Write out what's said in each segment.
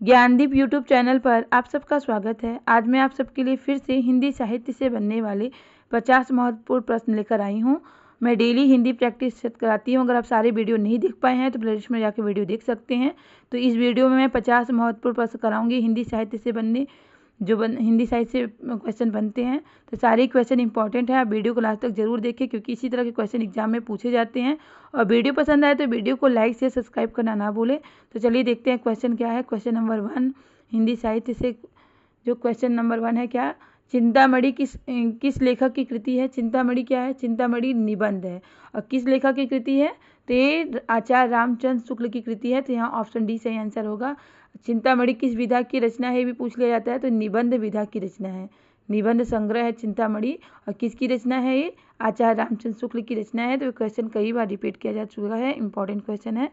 Gyandeep YouTube channel पर आप सबका स्वागत है। आज मैं आप सबके लिए फिर से हिंदी साहित्य से बनने वाले 50 महत्वपूर्ण प्रश्न लेकर आई हूं। मैं डेली हिंदी प्रैक्टिस कराती हूं। अगर आप सारे वीडियो नहीं देख पाए हैं तो प्लेलिस्ट में जाकर वीडियो देख सकते हैं। तो इस वीडियो में मैं 50 महत्वपूर्ण प्रश्न कराऊंगी हिंदी साहित्य से बनने हिंदी साहित्य से क्वेश्चन बनते हैं। तो सारे क्वेश्चन इंपॉर्टेंट है, आप वीडियो को लास्ट तक जरूर देखें क्योंकि इसी तरह के क्वेश्चन एग्जाम में पूछे जाते हैं। और वीडियो पसंद आए तो वीडियो को लाइक से सब्सक्राइब करना ना भूलें। तो चलिए देखते हैं क्वेश्चन क्या है। क्वेश्चन नंबर 1 हिंदी साहित्य से जो क्वेश्चन नंबर 1 है, क्या चिंतामणि किस लेखक की कृति है? चिंतामणि क्या है? चिंतामणि निबंध है। और किस लेखक की कृति है? तो ये आचार्य रामचंद्र शुक्ल की कृति है। तो यहाँ ऑप्शन डी सही आंसर होगा। चिंतामणि किस विधा की रचना है भी पूछ लिया जाता है, तो निबंध विधा की रचना है। निबंध संग्रह है चिंतामणि। और किसकी रचना है ये? आचार्य रामचंद्र शुक्ल की रचना है। तो क्वेश्चन कई बार रिपीट किया जा चुका है, इंपॉर्टेंट क्वेश्चन है।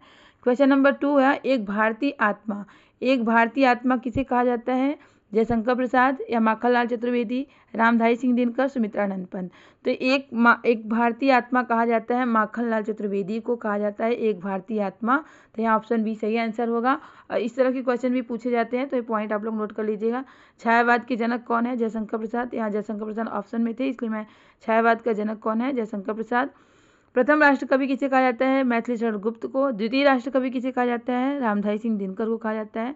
क्वेश्चन नंबर 2 है, एक भारतीय आत्मा। एक भारतीय आत्मा किसे कहा जाता है? जयशंकर प्रसाद या माखनलाल चतुर्वेदी, रामधारी सिंह दिनकर, सुमित्रानंद पंत। तो एक भारतीय आत्मा कहा जाता है, माखनलाल चतुर्वेदी को कहा जाता है एक भारतीय आत्मा। तो यहाँ ऑप्शन बी सही आंसर होगा। और इस तरह के क्वेश्चन भी पूछे जाते हैं, तो ये पॉइंट आप लोग नोट कर लीजिएगा। छायावाद के जनक कौन है? जयशंकर प्रसाद। यहाँ जयशंकर प्रसाद ऑप्शन में थे, इसलिए मैं छायावाद का जनक कौन है? जयशंकर प्रसाद। प्रथम राष्ट्र कवि किसे कहा जाता है? मैथिली शरण गुप्त को। द्वितीय राष्ट्र कवि किसे कहा जाता है? रामधारी सिंह दिनकर को कहा जाता है।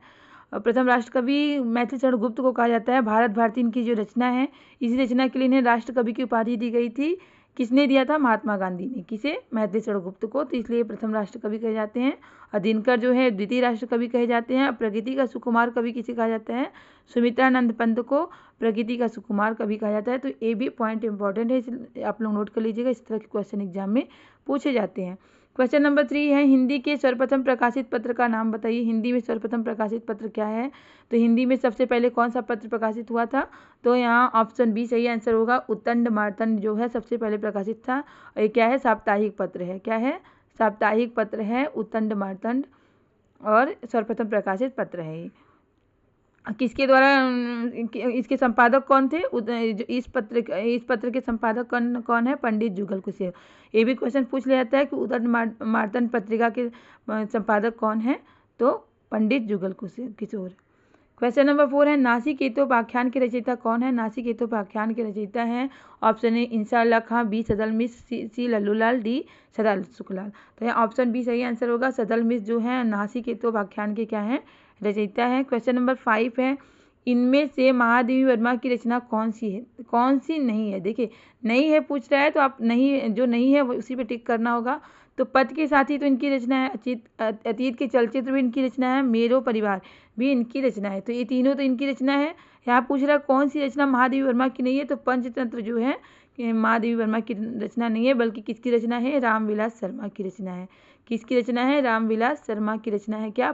और प्रथम राष्ट्र कवि मैथिली शरण गुप्त को कहा जाता है। भारत भारती इनकी जो रचना है, इसी रचना के लिए इन्हें राष्ट्र कवि की उपाधि दी गई थी। किसने दिया था? महात्मा गांधी ने। किसे? मैथिली शरण गुप्त को। तो इसलिए प्रथम राष्ट्र कवि कहे जाते हैं। और दिनकर जो है द्वितीय राष्ट्र कवि कहे जाते हैं। प्रकृति का सुकुमार कवि किसे कहा जाता है? सुमित्रानंद पंत को प्रकृति का सुकुमार कवि कहा जाता है। तो ये भी पॉइंट इंपॉर्टेंट है, इसलिए आप लोग नोट कर लीजिएगा, इस तरह के क्वेश्चन एग्जाम में पूछे जाते हैं। क्वेश्चन नंबर 3 है, हिंदी के सर्वप्रथम प्रकाशित पत्र का नाम बताइए। हिंदी में सर्वप्रथम प्रकाशित पत्र क्या है? तो हिंदी में सबसे पहले कौन सा पत्र प्रकाशित हुआ था? तो यहाँ ऑप्शन बी सही आंसर होगा। उत्तंड मार्तंड जो है सबसे पहले प्रकाशित था। और ये क्या है? साप्ताहिक पत्र है। क्या है? साप्ताहिक पत्र है उत्तंड मार्तंड, और सर्वप्रथम प्रकाशित पत्र है ये। किसके द्वारा? इसके संपादक कौन थे? इस पत्र के संपादक कौन है? पंडित जुगल किशोर। ये भी क्वेश्चन पूछ लिया जाता है कि उत्तंड मार्तंड पत्रिका के संपादक कौन है? तो पंडित जुगल किशोर। क्वेश्चन नंबर 4 है, नासिकेतोपाख्यान के रचयिता कौन है? नासिकेतोपाख्यान के रचयिता हैं option A Inshallah Khan, B Sadal Mishra, C Lallulal, D Sadal Sukhlal. तो यहाँ ऑप्शन बी सही आंसर होगा। सदल मिश्र जो है नासिकेतोपाख्यान के क्या है? रचयिता है। क्वेश्चन नंबर 5 है, इनमें से महादेवी वर्मा की रचना कौन सी है? कौन सी नहीं है? देखिए नहीं है पूछ रहा है, तो आप नहीं, जो नहीं है उसी पे टिक करना होगा। तो पथ के साथी तो इनकी रचना है। अतीत के चलचित्र भी इनकी रचना है। मेरो परिवार भी इनकी रचना है। तो ये तीनों तो इनकी रचना है। यहाँ पूछ रहा है कौन सी रचना महादेवी वर्मा की नहीं है? तो पंचतंत्र जो है महादेवी वर्मा की रचना नहीं है, बल्कि किसकी रचना है? रामविलास शर्मा की रचना है। किसकी रचना है? रामविलास शर्मा की रचना है। क्या?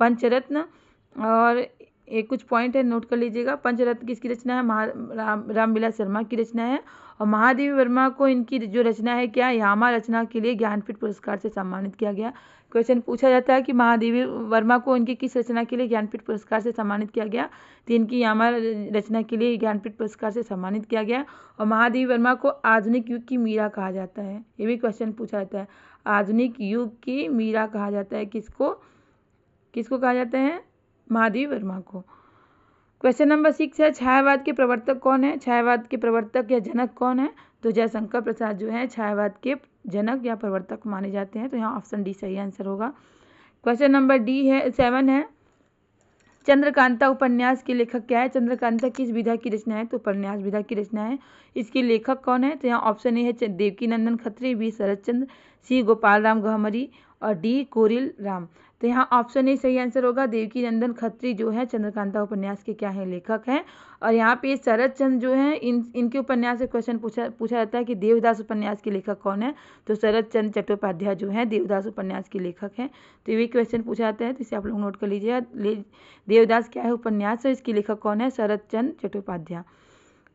पंचरत्न। और एक कुछ पॉइंट है, नोट कर लीजिएगा। पंचरत्न किसकी रचना है? रामविलास शर्मा की रचना है। और महादेवी वर्मा को इनकी जो रचना है क्या? यामा रचना के लिए ज्ञानपीठ पुरस्कार से सम्मानित किया गया। क्वेश्चन पूछा जाता है कि महादेवी वर्मा को इनकी किस रचना के लिए ज्ञानपीठ पुरस्कार से सम्मानित किया गया? तो इनकी यामा रचना के लिए ज्ञानपीठ पुरस्कार से सम्मानित किया गया। और महादेवी वर्मा को आधुनिक युग की मीरा कहा जाता है। ये भी क्वेश्चन पूछा जाता है। आधुनिक युग की मीरा कहा जाता है। किसको कहा जाता है? महादेवी वर्मा को। क्वेश्चन नंबर 6 है, छायावाद के प्रवर्तक कौन है? छायावाद के प्रवर्तक या जनक कौन है? तो जयशंकर प्रसाद जो है छायावाद के जनक या प्रवर्तक माने जाते हैं। तो यहाँ ऑप्शन डी सही आंसर होगा। क्वेश्चन नंबर 7 है, चंद्रकांता उपन्यास के लेखक क्या है? चंद्रकांता किस विधा की रचना है? तो उपन्यास विधा की रचना है। इसके लेखक कौन है? तो यहाँ ऑप्शन ए है देवकीनंदन खत्री, बी शरतचंद्र, सी गोपाल राम गहमरी, और डी कोरिल राम। तो यहाँ ऑप्शन ए सही आंसर होगा। देवकीनंदन खत्री जो है चंद्रकांता उपन्यास के क्या है? लेखक हैं। और यहाँ पे शरतचंद्र जो है इनके उपन्यास से क्वेश्चन पूछा जाता है कि देवदास उपन्यास के लेखक कौन है? तो शरतचंद्र चट्टोपाध्याय जो है देवदास उपन्यास के लेखक हैं। तो ये क्वेश्चन पूछा जाता है, तो इसे आप लोग नोट कर लीजिएगा। देवदास क्या है? उपन्यास है। इसके लेखक कौन है? शरतचंद्र चट्टोपाध्याय।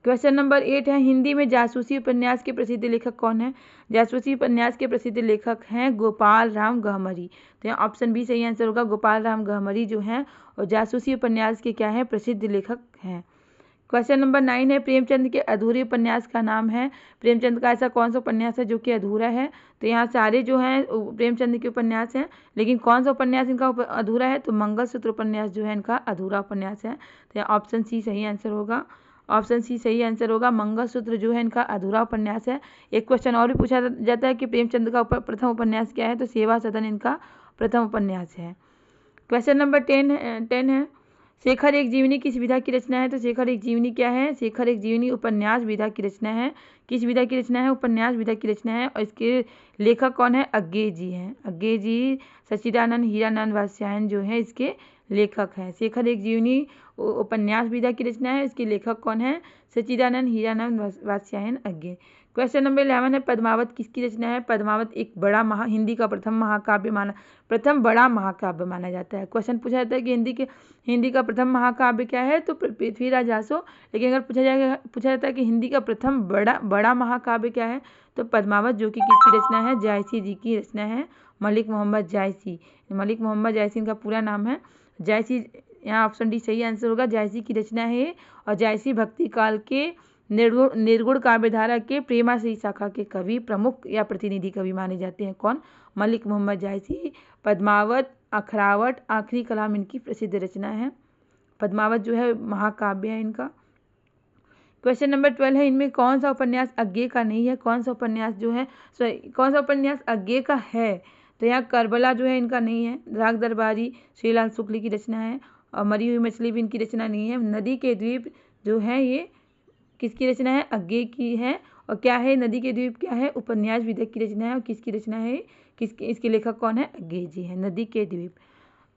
क्वेश्चन नंबर 8 है, हिंदी में जासूसी उपन्यास के प्रसिद्ध लेखक कौन है? जासूसी उपन्यास के प्रसिद्ध लेखक हैं गोपाल राम गहमरी। तो यहाँ ऑप्शन बी सही आंसर होगा। गोपाल राम गहमरी जो हैं और जासूसी उपन्यास के क्या है? प्रसिद्ध लेखक हैं। क्वेश्चन नंबर 9 है, प्रेमचंद के अधूरे उपन्यास का नाम है। प्रेमचंद का ऐसा कौन सा उपन्यास है जो कि अधूरा है? तो यहाँ सारे जो हैं प्रेमचंद के उपन्यास हैं, लेकिन कौन सा उपन्यास इनका अधूरा है? तो मंगलसूत्र उपन्यास जो है इनका अधूरा उपन्यास है। तो यहाँ ऑप्शन सी सही आंसर होगा। ऑप्शन सी सही आंसर होगा। मंगलसूत्र जो है इनका अधूरा उपन्यास है। एक क्वेश्चन और भी पूछा जाता है कि प्रेमचंद का प्रथम उपन्यास क्या है? तो सेवा सदन इनका प्रथम उपन्यास है। क्वेश्चन नंबर 10 है, शेखर एक जीवनी किस विधा की रचना है? तो शेखर एक जीवनी क्या है? शेखर एक जीवनी उपन्यास विधा की रचना है। किस विधा की रचना है? उपन्यास विधा की रचना है। और इसके लेखक कौन है? अज्ञे जी हैं। अज्ञे जी सच्चिदानंद हीरानंद वात्स्यायन जो है इसके लेखक हैं। शेखर एक जीवनी उपन्यास विधा की रचना है। इसके लेखक कौन है? सच्चिदानंद हीरानंद वात्स्यायन अज्ञे। क्वेश्चन नंबर 11 है, पद्मावत किसकी रचना है? पद्मावत एक बड़ा हिंदी का प्रथम बड़ा महाकाव्य माना जाता है। क्वेश्चन पूछा जाता है कि हिंदी का प्रथम महाकाव्य क्या है? तो पृथ्वीराज आसो। लेकिन अगर पूछा जाता है कि हिंदी का प्रथम बड़ा महाकाव्य क्या है? तो पद्मावत, जो कि किसकी रचना है? जायसी जी की रचना है। मलिक मोहम्मद जायसी। मलिक मोहम्मद जायसी इनका पूरा नाम है। जायसी, यहाँ ऑप्शन डी सही आंसर होगा। जायसी की रचना है। और जायसी भक्ति काल के निर्गुण काव्यधारा के प्रेमाश्री शाखा के कवि, प्रमुख या प्रतिनिधि कवि माने जाते हैं। कौन? मलिक मोहम्मद जायसी। पद्मावत, अखरावट, आखिरी कलाम इनकी प्रसिद्ध रचना है। पद्मावत जो है महाकाव्य है इनका। क्वेश्चन नंबर 12 है, इनमें कौन सा उपन्यास अज्ञे का नहीं है? कौन सा उपन्यास अज्ञे का है? तो यहाँ करबला जो है इनका नहीं है। राग दरबारी श्रीलाल शुक्ल की रचना है। और मरी हुई मछली भी इनकी रचना नहीं है। नदी के द्वीप जो है ये किसकी रचना है? अज्ञे की है। और क्या है नदी के द्वीप? क्या है? उपन्यास विधा की रचना है। और किसकी रचना है? इसके लेखक कौन है? अज्ञे जी है। नदी के द्वीप।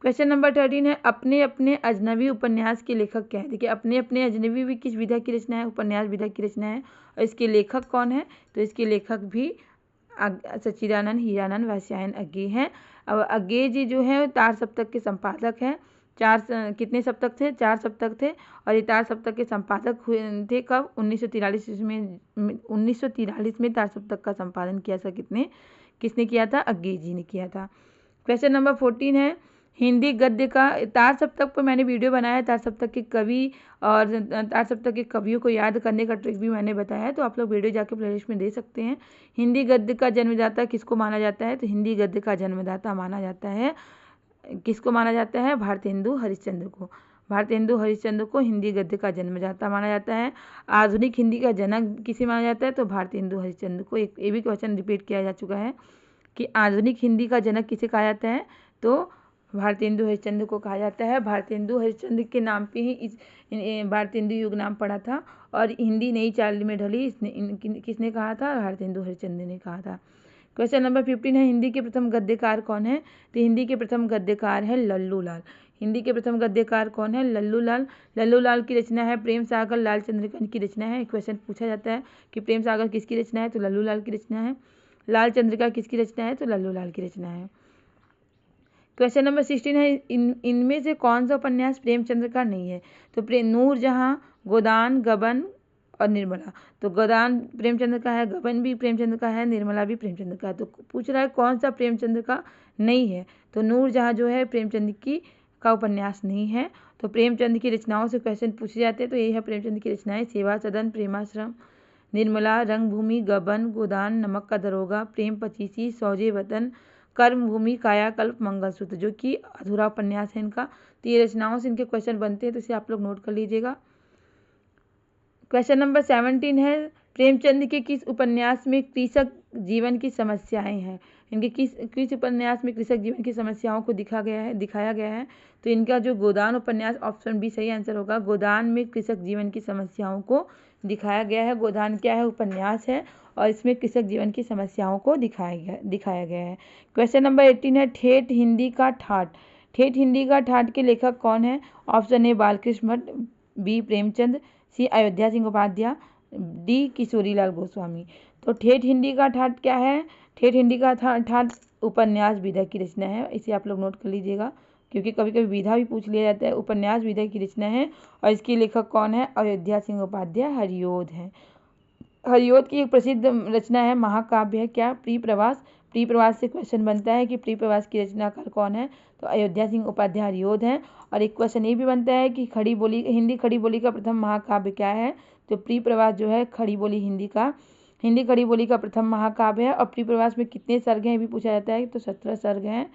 क्वेश्चन नंबर 13 है, अपने अपने अजनबी उपन्यास के लेखक क्या है? देखिए, अपने अपने अजनबी भी किस विधा की रचना है? उपन्यास विधा की रचना है। और इसके लेखक कौन है? तो इसके लेखक भी सच्चिदानंद हीरानंद वात्स्यायन अज्ञे हैं। अब अज्ञे जी जो है तार सप्तक के संपादक हैं। कितने सप्तक थे? 4 सप्तक थे। और ये तार सप्तक के संपादक हुए थे कब? 1943 में तार सप्तक का संपादन किया था। किसने किया था? अज्ञे जी ने किया था। क्वेश्चन नंबर 14 है, हिंदी गद्य का तार सप्तक पर मैंने वीडियो बनाया है। तार सप्तक के कवि और तार सप्तक के कवियों को याद करने का ट्रिक भी मैंने बताया है, तो आप लोग वीडियो जाके प्लेलिस्ट में दे सकते हैं। हिंदी गद्य का जन्मदाता किसको माना जाता है? तो हिंदी गद्य का जन्मदाता माना जाता है, किसको माना जाता है? भारतेंदु हरिश्चंद्र को। भारतेंदु हरिश्चंद्र को हिंदी गद्य का जन्मदाता माना जाता है। आधुनिक हिंदी का जनक किसे माना जाता है? तो भारतेंदु हरिश्चंद्र को। ये भी क्वेश्चन रिपीट किया जा चुका है कि आधुनिक हिंदी का जनक किसे कहा जाता है? तो भारतेंदु हरिश्चंद्र को कहा जाता है। भारतेंदु हरिश्चंद्र के नाम पे ही भारतेंदु युग नाम पड़ा था। और हिंदी नई चाल में ढली किसने कहा था? भारतेंदु हरिश्चंद्र ने कहा था। क्वेश्चन नंबर 15 है, हिंदी के प्रथम गद्यकार कौन है? तो हिंदी के प्रथम गद्यकार है लल्लू लाल। हिंदी के प्रथम गद्यकार कौन है? लल्लू लाल। लल्लू लाल की रचना है प्रेम सागर। लाल चंद्रिका की रचना है। क्वेश्चन पूछा जाता है कि प्रेम सागर किसकी रचना है? तो लल्लू लाल की रचना है। लाल चंद्रिका किसकी रचना है? तो लल्लू लाल की रचना है। क्वेश्चन नंबर 16 है, इनमें से कौन सा उपन्यास प्रेमचंद्र का नहीं है? तो नूरजहां, गोदान, गबन और निर्मला। तो गोदान प्रेमचंद्र का है, गबन भी प्रेमचंद्र का है, निर्मला भी प्रेमचंद्र का है। तो पूछ रहा है कौन सा प्रेमचंद्र का नहीं है? तो नूरजहां जो है प्रेमचंद्र का उपन्यास नहीं है। तो प्रेमचंद्र की रचनाओं से क्वेश्चन पूछे जाते हैं, तो यही है प्रेमचंद्र की रचनाएं। सेवा सदन, प्रेमाश्रम, निर्मला, रंगभूमि, गबन, गोदान, नमक का दरोगा, प्रेम पचीसी, सौजे वतन, कर्मभूमि, कायाकल्प, मंगलसूत्र, जो कि अधूरा उपन्यास है इनका। तो ये रचनाओं से इनके क्वेश्चन बनते हैं, तो इसे आप लोग नोट कर लीजिएगा। क्वेश्चन नंबर 17 है, प्रेमचंद के किस उपन्यास में कृषक जीवन की समस्याएं हैं? इनके किस उपन्यास में कृषक जीवन की समस्याओं को दिखाया गया है? तो इनका जो गोदान उपन्यास, ऑप्शन बी सही आंसर होगा। गोदान में कृषक जीवन की समस्याओं को दिखाया गया है। गोदान क्या है? उपन्यास है, और इसमें कृषक जीवन की समस्याओं को दिखाया गया है। क्वेश्चन नंबर 18 है, ठेठ हिंदी का ठाठ। ठेठ हिंदी का ठाठ के लेखक कौन है? Option A Balkrishna Bhatt, B Premchand, C Ayodhya Singh Upadhyay, D Kishorilal Goswami. तो ठेठ हिंदी का ठाठ क्या है? ठेठ हिंदी का ठाठ उपन्यास विधा की रचना है। इसे आप लोग नोट कर लीजिएगा, क्योंकि कभी कभी विधा भी पूछ लिया जाता है। उपन्यास विधा की रचना है, और इसके लेखक कौन है? अयोध्या सिंह उपाध्याय हरिओध है। हरिओद की एक प्रसिद्ध रचना है महाकाव्य है क्या? प्रिय प्रवास। प्रिय प्रवास से क्वेश्चन बनता है कि प्रिय प्रवास की रचनाकार कौन है? तो अयोध्या सिंह उपाध्याय हरिओद हैं। और एक क्वेश्चन ये भी बनता है कि खड़ी बोली हिंदी खड़ी बोली का प्रथम महाकाव्य क्या है? तो प्रिय प्रवास जो है खड़ी बोली हिंदी खड़ी बोली का प्रथम महाकाव्य है। और प्रिय प्रवास में कितने सर्ग हैं भी पूछा जाता है, तो 17 सर्ग हैं।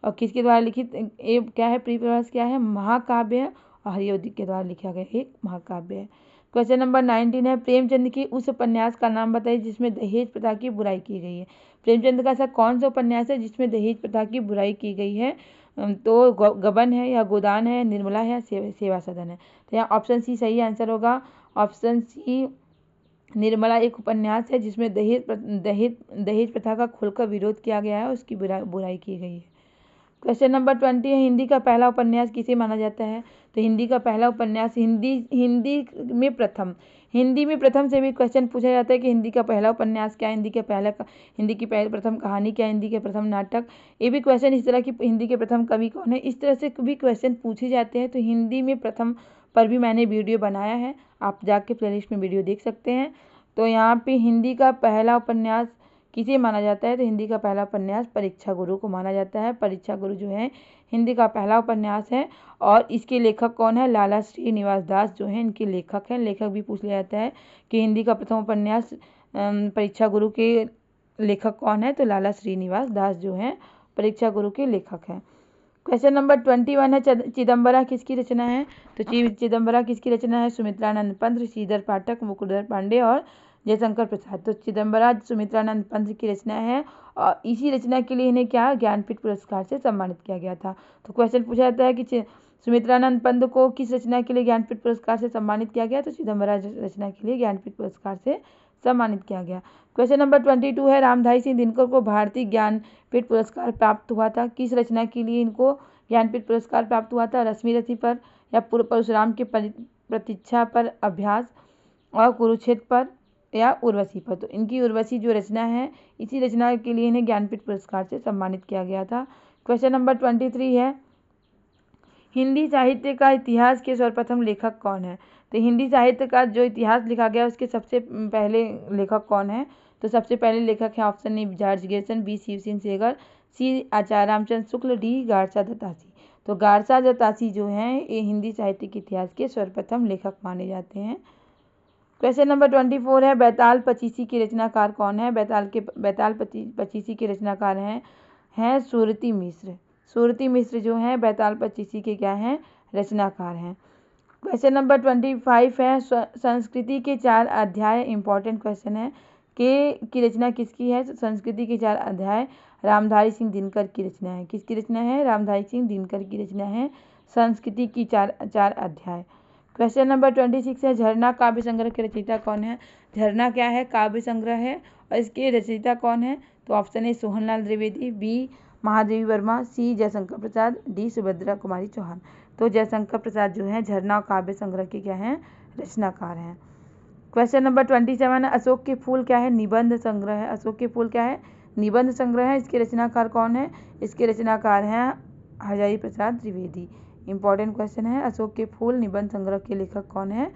और किसके द्वारा लिखित ये क्या है? प्रिय प्रवास क्या है? महाकाव्य है और हरिओद के द्वारा लिखा गया एक महाकाव्य है। क्वेश्चन नंबर 19 है, प्रेमचंद के उस उपन्यास का नाम बताइए जिसमें दहेज प्रथा की बुराई की गई है। प्रेमचंद का ऐसा कौन सा उपन्यास है जिसमें दहेज प्रथा की बुराई की गई है? तो गबन है या गोदान है, निर्मला है या सेवा सदन है। तो यहाँ ऑप्शन सी सही आंसर होगा। ऑप्शन सी निर्मला एक उपन्यास है जिसमें दहेज प्रथा का खुलकर विरोध किया गया है, उसकी बुराई की गई है। क्वेश्चन नंबर 20 है, हिंदी का पहला उपन्यास किसे माना जाता है? तो हिंदी का पहला उपन्यास हिंदी में प्रथम से भी क्वेश्चन पूछा जाता है कि हिंदी का पहला उपन्यास क्या है, हिंदी की प्रथम कहानी क्या है, हिंदी के प्रथम नाटक। ये भी क्वेश्चन इस तरह की, हिंदी के प्रथम कवि कौन है, इस तरह से भी क्वेश्चन पूछे जाते हैं। तो हिंदी में प्रथम पर भी मैंने वीडियो बनाया है, आप जाके प्लेलिस्ट में वीडियो देख सकते हैं। तो यहाँ पे हिंदी का पहला उपन्यास किसे माना जाता है? तो हिंदी का पहला उपन्यास परीक्षा गुरु को माना जाता है। परीक्षा गुरु जो है हिंदी का पहला उपन्यास है। और इसके लेखक कौन है? लाला श्रीनिवास दास जो हैं इनके लेखक हैं। लेखक भी पूछ लिया जाता है कि हिंदी का प्रथम उपन्यास परीक्षा गुरु के लेखक कौन है? तो लाला श्रीनिवास दास जो हैं परीक्षा गुरु के लेखक हैं। क्वेश्चन नंबर 21 है, चिदम्बरा किसकी रचना है? तो चिदम्बरा किसकी रचना है? सुमित्रानंद पंत, श्रीधर पाठक, मुकुंदर पांडे और जयशंकर प्रसाद। तो चिदम्बरा सुमित्रानंद पंत की रचना है और इसी रचना के लिए इन्हें क्या ज्ञानपीठ पुरस्कार से सम्मानित किया गया था। तो क्वेश्चन पूछा जाता है कि सुमित्रानंद पंत को किस रचना के लिए ज्ञानपीठ पुरस्कार से सम्मानित किया गया? तो चिदम्बरा रचना के लिए ज्ञानपीठ पुरस्कार से सम्मानित किया गया। क्वेश्चन नंबर 22 है, रामधारी सिंह दिनकर को भारतीय ज्ञानपीठ पुरस्कार प्राप्त हुआ था, किस रचना के लिए इनको ज्ञानपीठ पुरस्कार प्राप्त हुआ था? रश्मि रथी पर या परशुराम के प्रतीक्षा पर अभ्यास और कुरुक्षेत्र पर या उर्वशी पर। तो इनकी उर्वशी जो रचना है इसी रचना के लिए इन्हें ज्ञानपीठ पुरस्कार से सम्मानित किया गया था। क्वेश्चन नंबर 23 है, हिंदी साहित्य का इतिहास के सर्वप्रथम लेखक कौन है? तो हिंदी साहित्य का जो इतिहास लिखा गया उसके सबसे पहले लेखक कौन है? तो सबसे पहले लेखक है option A George Grierson, B Shiv Singh Sengar, C Acharya Ramchandra Shukla, D Garcin de Tassy. तो गारसा दत्तासी जो हैं ये हिंदी साहित्य के इतिहास के सर्वप्रथम लेखक माने जाते हैं। क्वेश्चन नंबर 24 है, बैताल पचीसी की रचनाकार कौन है? बैताल पचीसी के रचनाकार हैं सुरती मिश्र। सुरती मिश्र जो हैं बैताल पचीसी के क्या हैं? रचनाकार हैं। क्वेश्चन नंबर 25 है, संस्कृति के 4 अध्याय इंपॉर्टेंट क्वेश्चन है की रचना किसकी है? संस्कृति के 4 अध्याय रामधारी सिंह दिनकर की रचना है। किसकी रचना है? रामधारी सिंह दिनकर की रचना है संस्कृति की 4 अध्याय। क्वेश्चन नंबर 26 है, झरना काव्य संग्रह के रचयिता कौन है? झरना क्या है? काव्य संग्रह है और इसके रचयिता कौन है? तो option A Sohanlal Dwivedi, B Mahadevi Verma, C Jaishankar Prasad, D Subhadra Kumari Chauhan. तो जयशंकर प्रसाद जो है झरना और काव्य संग्रह के क्या हैं? रचनाकार हैं। क्वेश्चन नंबर 27 है, अशोक के फूल क्या है? निबंध संग्रह है। अशोक के फूल क्या है? निबंध संग्रह है। इसके रचनाकार कौन है? इसके रचनाकार हैं हजारी प्रसाद द्विवेदी। इंपॉर्टेंट क्वेश्चन है, अशोक के फूल निबंध संग्रह के लेखक कौन है?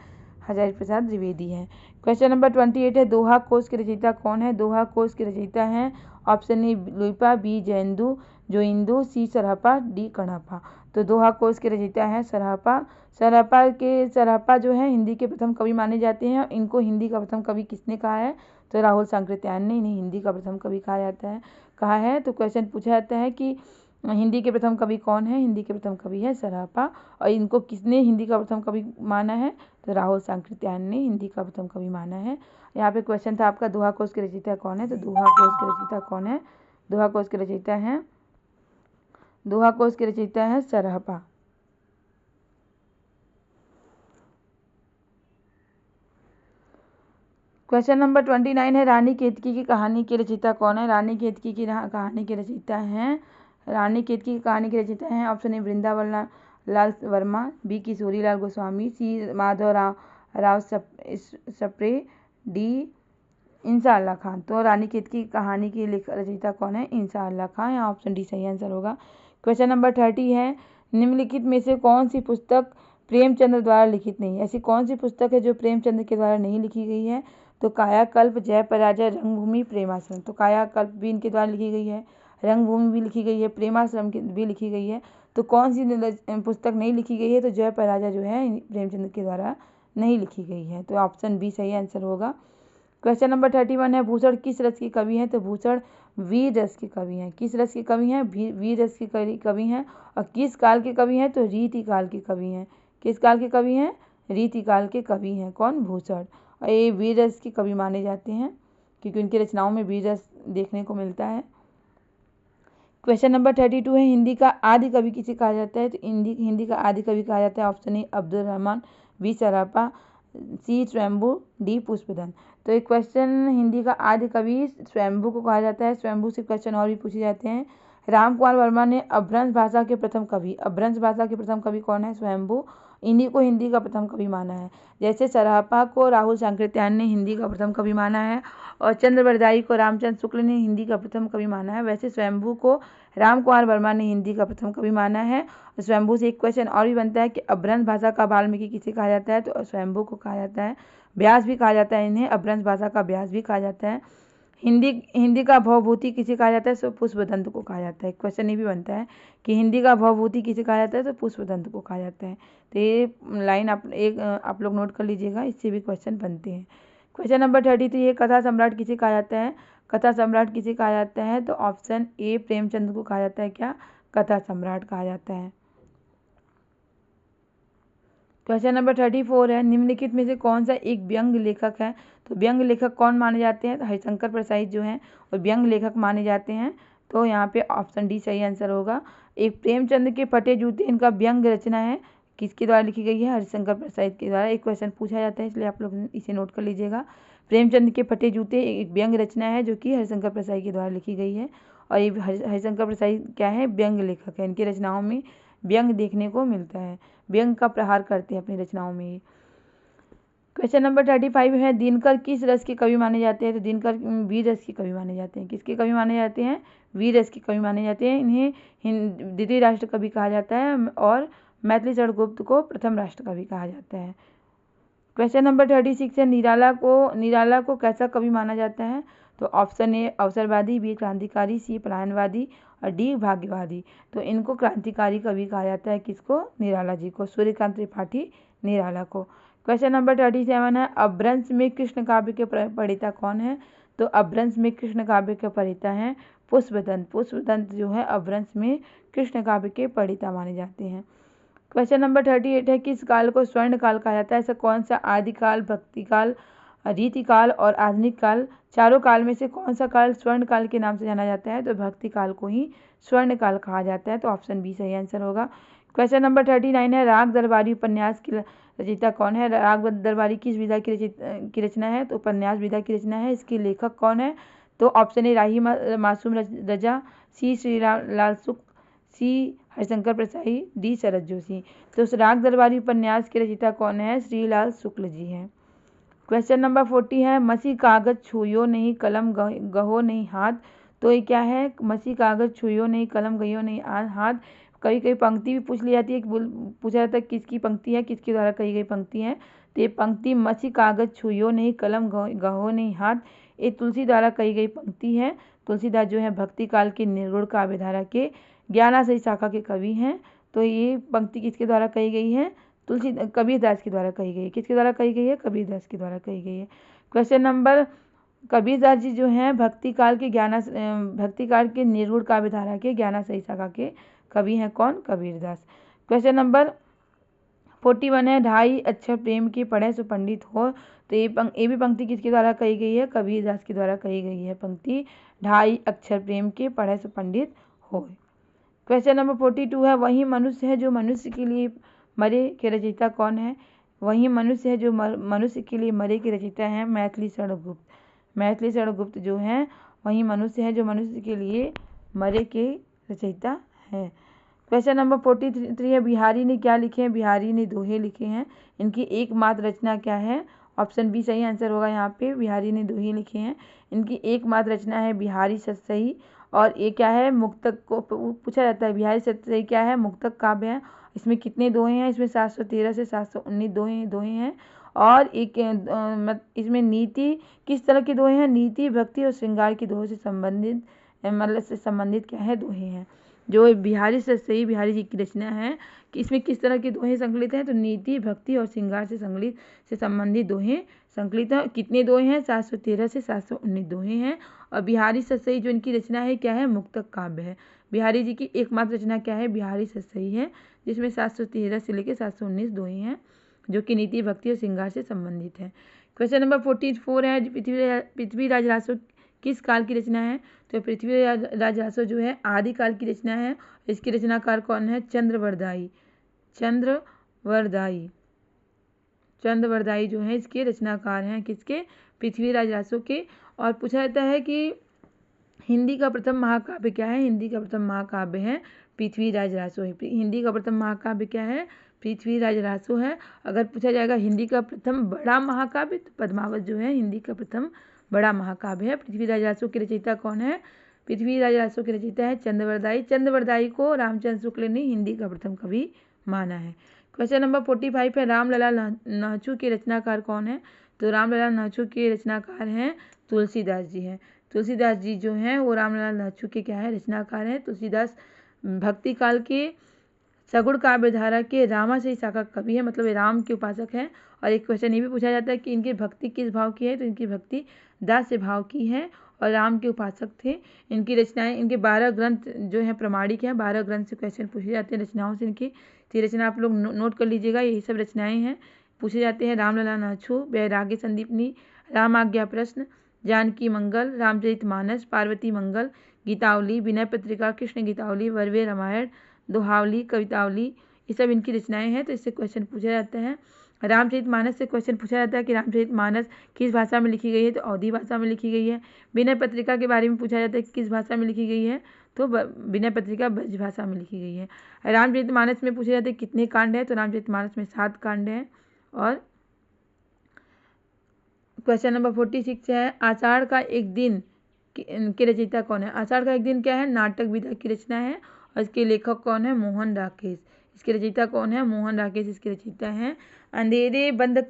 हजारी प्रसाद द्विवेदी हैं। क्वेश्चन नंबर 28 है, दोहा कोश के रचयिता कौन है? दोहा कोश के रचयिता हैं option A Luipa, B Joindu, C Sarahpa, D Kanhapa. तो दोहा कोश के रचयिता हैं सरहपा। सरहपा जो है हिंदी के प्रथम कवि माने जाते हैं। इनको हिंदी का प्रथम कवि किसने कहा है? तो राहुल सांकृत्यायन ने इन्हें हिंदी का प्रथम कवि कहा है। तो क्वेश्चन पूछा जाता है कि हिंदी के प्रथम कवि कौन है? हिंदी के प्रथम कवि है सरहपा। और इनको किसने हिंदी का प्रथम कवि माना है? तो राहुल सांकृत्यायन ने हिंदी का प्रथम कवि माना है। यहाँ पे क्वेश्चन था आपका, दोहा कोश के रचयिता कौन है? तो दोहा कोश के रचयिता कौन है? दोहा कोश के रचयिता है सरहपा। क्वेश्चन नंबर 29 है, रानी केतकी की कहानी के रचयिता कौन है? रानी केतकी की कहानी के रचयिता हैं option A Vrindavan Lal Verma, B Kishori Lal Goswami, C Madhav Rao Sapre, D Insha Allah Khan. तो रानी केतकी की कहानी की रचयिता कौन है? इंसा अल्लाह खान। यहाँ ऑप्शन डी सही आंसर होगा। क्वेश्चन नंबर 30 है, निम्नलिखित में से कौन सी पुस्तक प्रेमचंद्र द्वारा लिखित नहीं है? ऐसी कौन सी पुस्तक है जो प्रेमचंद्र के द्वारा नहीं लिखी गई है? तो कायाकल्प, जय पराजय, रंगभूमि, प्रेमाश्रम। तो कायाकल्प भी इनके द्वारा लिखी गई है, रंगभूमि भी लिखी गई है, प्रेमाश्रम की भी लिखी गई है। तो कौन सी पुस्तक नहीं लिखी गई है? तो जय पराजय जो है प्रेमचंद के द्वारा नहीं लिखी गई है। तो ऑप्शन बी सही आंसर होगा। क्वेश्चन नंबर 31 है, भूषण किस रस की कवि हैं? तो भूषण वीर रस के कवि हैं। किस रस के कवि हैं? वीर रस के कवि हैं। और किस काल के कवि हैं? तो रीति काल के कवि हैं। किस काल के कवि हैं? रीति काल के कवि हैं। कौन? भूषण। और ये वीर रस के कवि माने जाते हैं क्योंकि उनकी रचनाओं में वीर रस देखने को मिलता है। क्वेश्चन नंबर 32 है, हिंदी का आदि कवि किसे कहा जाता है? तो हिंदी का आदि कवि कहा जाता है option A Abdul Rahman, B Sarahpa, C Swayambhu, D पुष्पदन। तो एक क्वेश्चन, हिंदी का आदि कवि स्वयंभू को कहा जाता है। स्वयंभू से क्वेश्चन और भी पूछे जाते हैं। राम कुमार वर्मा ने अपभ्रंश भाषा के प्रथम कवि, अपभ्रंश भाषा के प्रथम कवि कौन है? स्वयंभू। इन्हीं को हिंदी का प्रथम कवि माना है। जैसे सरापा को राहुल सांकृत्यायन ने हिंदी का प्रथम कवि माना है और चंद्रवरदाई को रामचंद्र शुक्ल ने हिंदी का प्रथम कवि माना है, वैसे स्वयंभू को राम कुमार वर्मा ने हिंदी का प्रथम कवि माना है। स्वयंभू से एक क्वेश्चन और भी बनता है कि अपभ्रंश भाषा का वाल्मीकि किसे कहा जाता है? तो स्वयंभू को कहा जाता है। व्यास भी कहा जाता है इन्हें, अपभ्रंश भाषा का व्यास भी कहा जाता है। हिंदी का भवभूति किसे कहा जाता है? तो पुष्पदंत को कहा जाता है। क्वेश्चन ये भी बनता है कि हिंदी का भवभूति किसे कहा जाता है? तो पुष्पदंत को कहा जाता है। तो ये लाइन आप लोग नोट कर लीजिएगा, इससे भी क्वेश्चन बनते हैं। क्वेश्चन नंबर 33 है, कथा सम्राट किसे कहा जाता है? कथा सम्राट किसे कहा जाता है? तो ऑप्शन ए प्रेमचंद को कहा जाता है। क्या? कथा सम्राट कहा जाता है। क्वेश्चन नंबर 34 है, निम्नलिखित में से कौन सा एक व्यंग्य लेखक है? तो व्यंग्य लेखक कौन माने जाते हैं? तो हरिशंकर प्रसाद जो हैं और व्यंग्य लेखक माने जाते हैं। तो यहाँ पे ऑप्शन डी सही आंसर होगा। एक प्रेमचंद के फटे जूते इनका व्यंग्य रचना है, किसके द्वारा लिखी गई है? हरिशंकर प्रसाद के द्वारा। एक क्वेश्चन पूछा जाता है इसलिए आप लोग इसे नोट कर लीजिएगा। प्रेमचंद के फटे जूते एक व्यंग्य रचना है जो कि हरिशंकर प्रसाद के द्वारा लिखी गई है और ये हरिशंकर प्रसाद क्या है? व्यंग्य लेखक है। इनकी रचनाओं में व्यंग्य देखने को मिलता है, व्यंग्य का प्रहार करते हैं अपनी रचनाओं में। क्वेश्चन नंबर 35 है, दिनकर किस रस के कवि माने जाते हैं? तो दिनकर वीर रस के कवि माने जाते हैं। किसके कवि माने जाते हैं? वीर रस के कवि माने जाते हैं। इन्हें द्वितीय राष्ट्र कवि कहा जाता है और मैथिली शरण गुप्त को प्रथम राष्ट्र कवि कहा जाता है। क्वेश्चन नंबर 36 है, निराला को कैसा कवि माना जाता है? तो ऑप्शन ए अवसरवादी, बी क्रांतिकारी, सी पलायनवादी और डी भाग्यवादी। तो इनको क्रांतिकारी कवि कहा जाता है। किसको? निराला जी को, सूर्यकांत त्रिपाठी निराला को। क्वेश्चन नंबर 37 है, अपभ्रंश में कृष्ण काव्य के प्रणेता कौन है? तो अपभ्रंश में कृष्ण काव्य के प्रणेता हैं पुष्पदंत। पुष्पदंत जो है अपभ्रंश में कृष्ण काव्य के प्रणेता माने जाते हैं। क्वेश्चन नंबर 38 है, किस काल को स्वर्ण काल कहा जाता है? ऐसा कौन सा आदिकाल, भक्तिकाल, रीतिकाल और आधुनिक काल, चारों काल में से कौन सा काल स्वर्ण काल के नाम से जाना जाता है? तो भक्ति काल को ही स्वर्ण काल कहा जाता है। तो ऑप्शन बी सही आंसर होगा। क्वेश्चन नंबर 39 है, राग दरबारी उपन्यास की रचयिता कौन है? राग दरबारी किस विधा की रचना है? तो उपन्यास विधा की रचना है। इसके लेखक कौन है? तो ऑप्शन ए राही मासूम रजा, सी श्रीलाल शुक्ल, सी हरिशंकर प्रसाद, डी शरद जोशी। तो उस राग दरबारी उपन्यास के रचयिता कौन है? श्रीलाल शुक्ल जी हैं। क्वेश्चन नंबर 40 है, मसी कागज छुयो नहीं कलम गहो नहीं हाथ। तो ये क्या है? मसी कागज छुयो नहीं कलम गयो नहीं हाथ। कई कई पंक्ति भी पूछ ली जाती है, पूछा जाता है किसकी पंक्ति है, किसके द्वारा कही गई पंक्ति है। तो ये पंक्ति मसी कागज छुयो नहीं कलम गहो नहीं हाथ, ये तुलसी द्वारा कही गई पंक्ति है। तुलसीदास जो है भक्ति काल के निर्गुण काव्यधारा के ज्ञानाशयी शाखा के कवि हैं। तो ये पंक्ति किसके द्वारा कही गई है? कबीरदास के द्वारा कही गई है। किसके द्वारा कही गई है? कबीरदास के द्वारा कही गई है। क्वेश्चन नंबर, कबीरदास जी जो हैं भक्ति काल के निर्गुण काव्यधारा के ज्ञानाशयी शाखा के कवि हैं। कौन? कबीरदास। क्वेश्चन नंबर 41 है, ढाई अक्षर प्रेम की पढ़े सो पंडित हो। तो ये भी पंक्ति किसके द्वारा कही गई है? कबीरदास के द्वारा कही गई है पंक्ति, ढाई अक्षर प्रेम के पढ़े सो पंडित हो। क्वेश्चन नंबर 42 है, वही मनुष्य है जो मनुष्य के लिए मरे के रचयिता कौन है? वही मनुष्य है जो मनुष्य के लिए मरे के रचयिता हैं मैथिली शरण गुप्त। मैथिली शरण गुप्त जो हैं वही मनुष्य है जो मनुष्य के लिए मरे के रचयिता हैं। क्वेश्चन नंबर 43 है, बिहारी ने क्या लिखे हैं? बिहारी ने दोहे लिखे हैं। इनकी एकमात्र रचना क्या है? ऑप्शन बी सही आंसर होगा। यहाँ पे बिहारी ने दोहे लिखे हैं। इनकी एकमात्र रचना है बिहारी सतसही और ये क्या है? मुक्तक को पूछा जाता है। बिहारी सतसही क्या है? मुक्तक काव्य है। इसमें कितने दोहे हैं? इसमें 713 से 719 दोहे हैं। और एक इसमें नीति किस तरह के दोहे हैं? नीति, भक्ति और श्रृंगार की दोहे से संबंधित क्या है? दोहे हैं। जो बिहारी सतसई बिहारी जी की रचना है कि इसमें किस तरह के दोहे संकलित हैं? तो नीति, भक्ति और श्रृंगार से संबंधित दोहे संकलित है। कितने दोहे हैं? 713 से 719 दोहे हैं। और बिहारी सतसई जो इनकी रचना है क्या है? मुक्तक काव्य है। बिहारी जी की एकमात्र रचना क्या है? बिहारी सतसई है, जिसमें 713 से लेकर 719 दोहे हैं, जो कि नीति, भक्ति और श्रृंगार से संबंधित है। क्वेश्चन नंबर 44 है, पृथ्वीराज रासो किस काल की रचना है? तो पृथ्वीराज रासो जो है आदिकाल की रचना है। इसके रचनाकार कौन है? चंद्रवरदाई जो है इसके रचनाकार हैं। किसके? पृथ्वीराज रासो के। और पूछा जाता है कि हिंदी का प्रथम महाकाव्य क्या है? हिंदी का प्रथम महाकाव्य है पृथ्वीराज रासो। हिंदी का प्रथम महाकाव्य क्या है? पृथ्वीराज रासो है। अगर पूछा जाएगा हिंदी का प्रथम बड़ा महाकाव्य, तो पद्मावत जो है हिंदी का प्रथम बड़ा महाकाव्य है। पृथ्वीराज रासो के रचयिता कौन है? पृथ्वीराज रासो के रचयिता है चंद्रवरदाई को रामचंद्र शुक्ल ने हिंदी का प्रथम कवि माना है। क्वेश्चन नंबर 45 है, रामलला नहचू के रचनाकार कौन है? तो रामलला नहचू के रचनाकार हैं तुलसीदास जी हैं। तुलसीदास जी जो हैं वो रामलला नहचू के क्या है? रचनाकार हैं। तुलसीदास भक्ति काल के सगुण काव्य धारा के रामाशय शाखा कवि है, मतलब राम के उपासक हैं। और एक क्वेश्चन ये भी पूछा जाता है कि इनकी भक्ति किस भाव की है? तो इनकी भक्ति दास्य भाव की है और राम के उपासक थे। इनकी रचनाएं, इनके 12 ग्रंथ जो है प्रमाणिक हैं। 12 ग्रंथ से क्वेश्चन पूछे जाते हैं रचनाओं से। इनकी रचना आप लोग नोट कर लीजिएगा, यही सब रचनाएं हैं, पूछे जाते हैं। रामलला नहचू, वैराग्य संदीपनी, राम आज्ञा प्रश्न, जानकी मंगल, रामचरितमानस, पार्वती मंगल, गीतावली, विनय पत्रिका, कृष्ण गीतावली, वर्वे रामायण, दोहावली, कवितावली, ये सब इनकी रचनाएं हैं। तो इससे क्वेश्चन पूछा जाता है। रामचरितमानस से क्वेश्चन पूछा जाता है कि रामचरितमानस किस भाषा में लिखी गई है? तो अवधी भाषा में लिखी गई है। विनय पत्रिका के बारे में पूछा जाता है कि किस भाषा में लिखी गई है? तो विनय पत्रिका ब्रज भाषा में लिखी गई है। रामचरितमानस में पूछा जाता है कितने कांड हैं? तो रामचरितमानस में 7 कांड हैं। और क्वेश्चन नंबर 46 है, आषाढ़ का एक दिन के रचयिता कौन है? आषाढ़ का एक दिन क्या है? नाटक विधा की रचना है। और इसके लेखक कौन है? मोहन राकेश। इसके रचयिता कौन है? मोहन राकेश इसके रचयिता हैं। अंधेरे बंद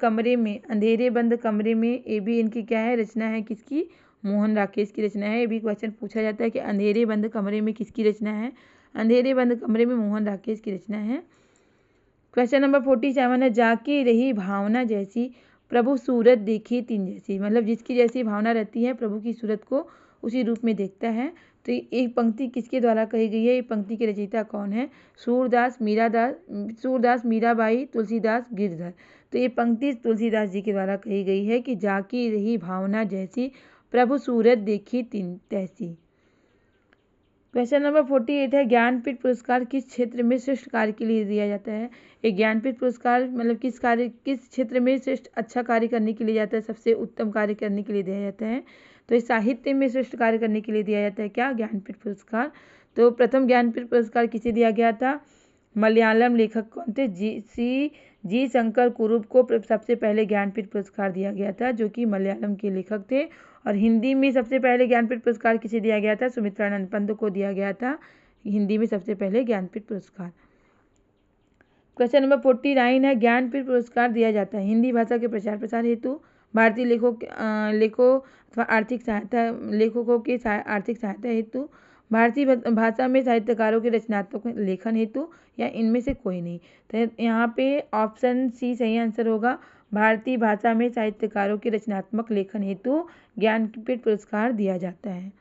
कमरे में ये भी इनकी क्या है? रचना है। किसकी? मोहन राकेश की रचना है। ये भी क्वेश्चन पूछा जाता है कि अंधेरे बंद कमरे में किसकी रचना है? अंधेरे बंद कमरे में मोहन राकेश की रचना है। क्वेश्चन नंबर 47 है, जाकी रही भावना जैसी प्रभु सूरत देखी तीन जैसी, मतलब जिसकी जैसी भावना रहती है प्रभु की सूरत को उसी रूप में देखता है। तो एक पंक्ति किसके द्वारा कही गई है? ये पंक्ति के रचयिता कौन है? सूरदास, मीराबाई, तुलसीदास, गिरधर। तो ये पंक्ति तुलसीदास जी के द्वारा कही गई है कि जाकी रही भावना जैसी प्रभु सूरत देखी तीन तैसी। क्वेश्चन नंबर 48 है, ज्ञानपीठ पुरस्कार किस क्षेत्र में श्रेष्ठ कार्य के लिए दिया जाता है? एक ज्ञानपीठ पुरस्कार मतलब किस क्षेत्र में श्रेष्ठ अच्छा कार्य करने के लिए जाता है? सबसे उत्तम कार्य करने के लिए दिया जाता है। तो इस साहित्य में श्रेष्ठ कार्य करने के लिए दिया जाता है क्या? ज्ञानपीठ पुरस्कार। तो प्रथम ज्ञानपीठ पुरस्कार किसे दिया गया था? मलयालम लेखक कौन थे? जी शंकर कुरूप को सबसे पहले ज्ञानपीठ पुरस्कार दिया गया था, जो कि मलयालम के लेखक थे। और हिंदी में सबसे पहले ज्ञानपीठ पुरस्कार किसे दिया गया था? सुमित्रानंद पंत को दिया गया था हिंदी में सबसे पहले ज्ञानपीठ पुरस्कार। क्वेश्चन नंबर 49 है, ज्ञानपीठ पुरस्कार दिया जाता है हिंदी भाषा के प्रचार प्रसार हेतु, भारतीय लेखों अथवा आर्थिक सहायता, लेखकों की आर्थिक सहायता हेतु, भारतीय भाषा में साहित्यकारों के रचनात्मक लेखन हेतु, या इनमें से कोई नहीं। तो यहाँ पे ऑप्शन सी सही आंसर होगा। भारतीय भाषा में साहित्यकारों के रचनात्मक लेखन हेतु ज्ञानपीठ पुरस्कार दिया जाता है।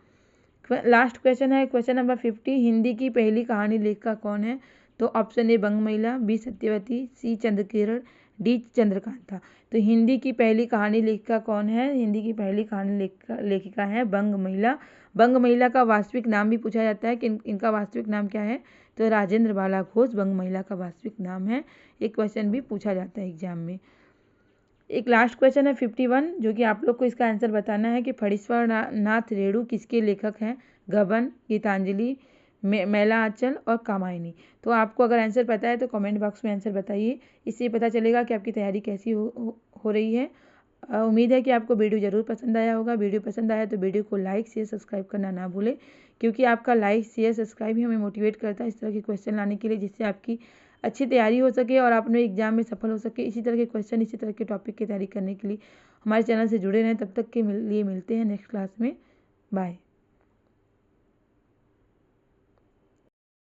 लास्ट क्वेश्चन है, क्वेश्चन नंबर 50, हिंदी की पहली कहानी लेखिका कौन है? तो option A Bangmahila, B Satyavati, C Chandrakiran, D Chandrakanta. तो हिंदी की पहली कहानी लेखिका कौन है? हिंदी की पहली कहानी लेखिका है बंगमहिला। बंगमहिला का वास्तविक नाम भी पूछा जाता है कि इनका वास्तविक नाम क्या है? तो राजेंद्र बाला घोष बंगमहिला का वास्तविक नाम है। एक क्वेश्चन भी पूछा जाता है एग्जाम में। एक लास्ट क्वेश्चन है 51, जो कि आप लोग को इसका आंसर बताना है कि फणीश्वर नाथ रेणु किसके लेखक हैं? गबन, गीतांजलि, मैला आंचल और कामायनी। तो आपको अगर आंसर पता है तो कमेंट बॉक्स में आंसर बताइए, इससे पता चलेगा कि आपकी तैयारी कैसी हो रही है। उम्मीद है कि आपको वीडियो ज़रूर पसंद आया होगा। वीडियो पसंद आया तो वीडियो को लाइक शेयर सब्सक्राइब करना ना भूलें, क्योंकि आपका लाइक शेयर सब्सक्राइब ही हमें मोटिवेट करता है इस तरह के क्वेश्चन लाने के लिए, जिससे आपकी अच्छी तैयारी हो सके और आप अपने एग्जाम में सफल हो सके। इसी तरह के क्वेश्चन, इसी तरह के टॉपिक की तैयारी करने के लिए हमारे चैनल से जुड़े रहें। तब तक के लिए मिलते हैं नेक्स्ट क्लास में। बाय।